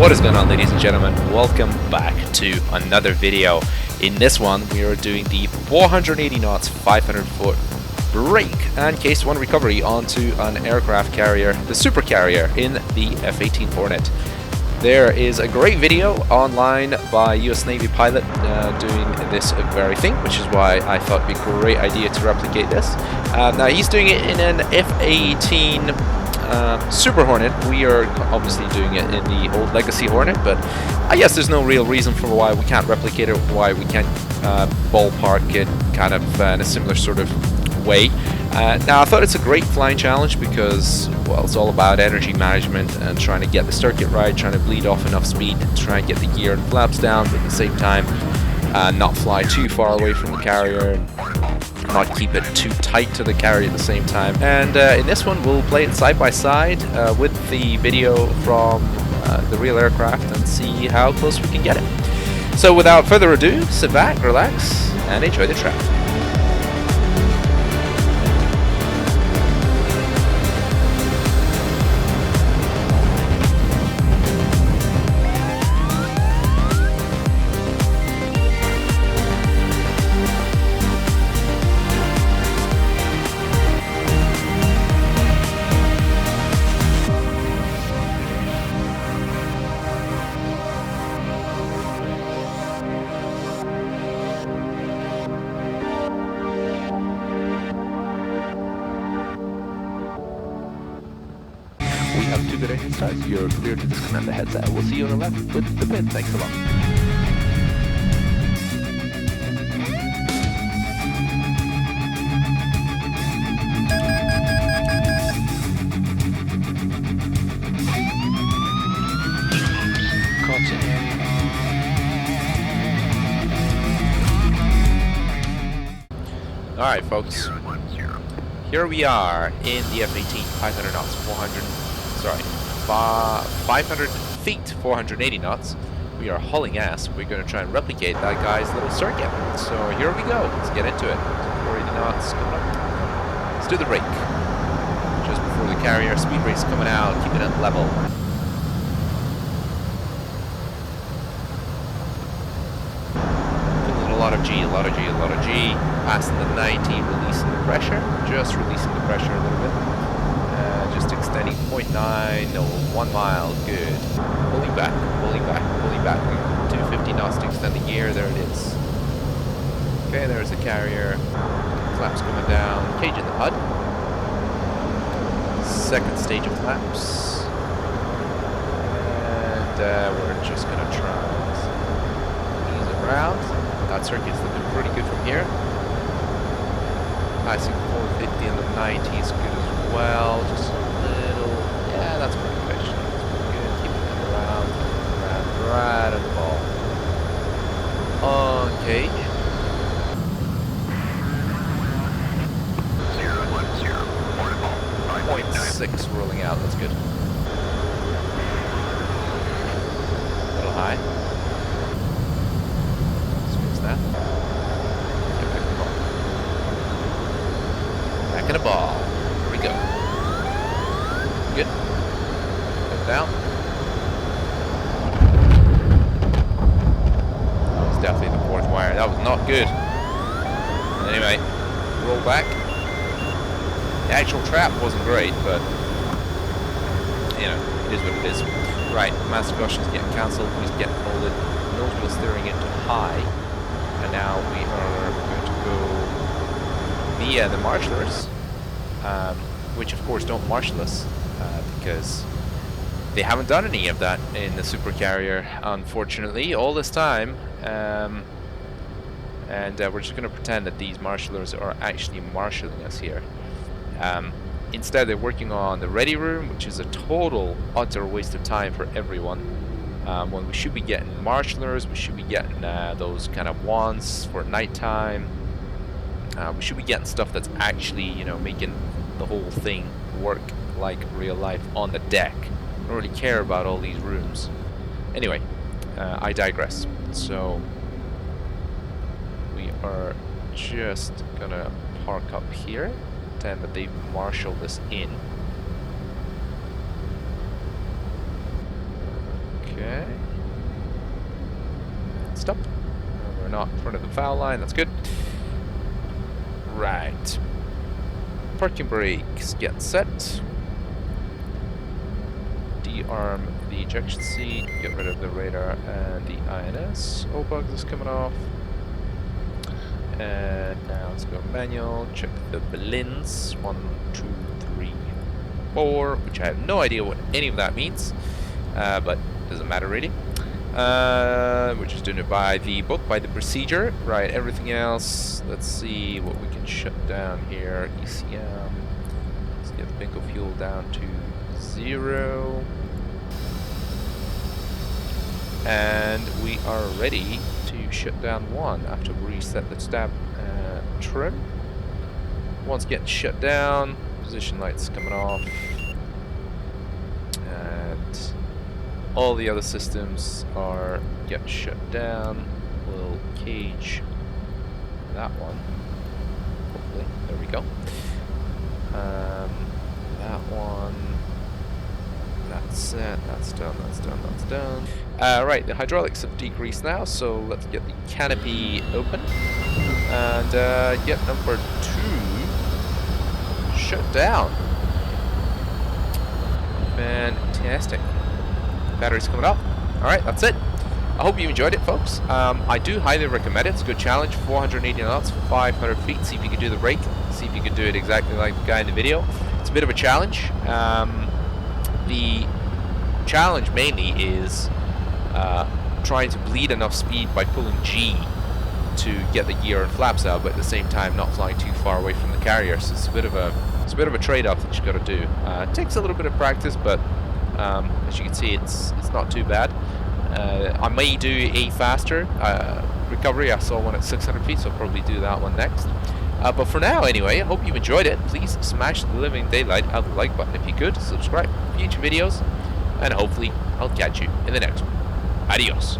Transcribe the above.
What is going on, ladies and gentlemen? Welcome back to another video. In this one we are doing the 480 knots 500 foot brake and case 1 recovery onto an aircraft carrier, the super carrier in the F-18 Hornet. There is a great video online by US Navy pilot doing this very thing, which is why I thought it'd be a great idea to replicate this. Now he's doing it in an F-18 Super Hornet. We are obviously doing it in the old Legacy Hornet, but I guess there's no real reason for why we can't replicate it, why we can't ballpark it kind of in a similar sort of way. Now I thought it's a great flying challenge because, well, it's all about energy management and trying to get the circuit right, trying to bleed off enough speed to try and get the gear and flaps down, but at the same time not fly too far away from the carrier and not keep it too tight to the carrier at the same time. And in this one we'll play it side by side with the video from the real aircraft and see how close we can get it. So without further ado, sit back, relax, and enjoy the track. We have 2 good engine starts. You're clear to disconnect the headset. We'll see you on the left with the pin. Thanks a lot. Alright folks, here we are in the F-18 500 knots, 500 feet, 480 knots. We are hauling ass. We're going to try and replicate that guy's little circuit. So here we go. Let's get into it. 480 knots coming up. Let's do the brake. Just before the carrier, speed brake's coming out, keeping it level. A lot of G, a lot of G, a lot of G. Passing the 90, releasing the pressure. Just releasing the pressure a little bit. Just extending 0.9, no, 1 mile, good. Pulling back, pulling back, pulling back. 250 knots to extend the gear, there it is. Okay, there's the carrier. Flaps coming down, cage in the HUD. Second stage of flaps. And we're just gonna try and ease it around. That circuit's looking pretty good from here. Passing 450 and the 90 is good as well. Just a little, yeah, that's pretty good. That's pretty good. Keeping it around, right at the ball. Okay. 0.6 rolling out. That's good. A little high. That. Get back in the ball. Back in the ball. Here we go. Good. Put down. That was definitely the 4th wire. That was not good. Anyway, roll back. The actual trap wasn't great, but you know, it is what it is. Right, master caution's getting cancelled. Wheels getting folded. Nose wheel steering into high. And now we are going to go via the marshallers, which of course don't marshal us because they haven't done any of that in the super carrier, unfortunately, all this time. And we're just going to pretend that these marshallers are actually marshalling us here. Instead, they're working on the ready room, which is a total utter waste of time for everyone. When we should be getting marshallers, we should be getting those kind of wands for nighttime. We should be getting stuff that's actually, you know, making the whole thing work like real life on the deck. I don't really care about all these rooms. Anyway, I digress. So we are just gonna park up here, pretend that they've marshaled us in. Okay. Stop. We're not in front of the foul line, that's good. Right. Parking brakes get set. De-arm the ejection seat, get rid of the radar and the INS. O-bugs is coming off. And now let's go manual, check the balins. 1, 2, 3, 4, which I have no idea what any of that means, but doesn't matter really. We're just doing it by the book, by the procedure. Right, everything else, let's see what we can shut down here. ECM, let's get the bingo fuel down to 0. And we are ready to shut down 1 after we reset the stab trim. 1's getting shut down, position lights coming off, and all the other systems are getting shut down. We'll cage that one, hopefully. There we go. That one, that's set, that's done, that's done, that's done. Right, the hydraulics have decreased now, so let's get the canopy open and get number 2 shut down. Fantastic. Battery's coming up. Alright, that's it. I hope you enjoyed it, folks. I do highly recommend it. It's a good challenge. 480 knots, 500 feet. See if you can do the rake. See if you can do it exactly like the guy in the video. It's a bit of a challenge. The challenge mainly is trying to bleed enough speed by pulling G to get the gear and flaps out, but at the same time not flying too far away from the carrier. So it's a bit of a trade-off that you got to do. It takes a little bit of practice, but as you can see, it's not too bad. I may do a faster recovery. I saw one at 600 feet, so I'll probably do that one next. But for now, anyway, I hope you enjoyed it. Please smash the living daylight out of the like button if you could. Subscribe for future videos, and hopefully I'll catch you in the next one. Adios.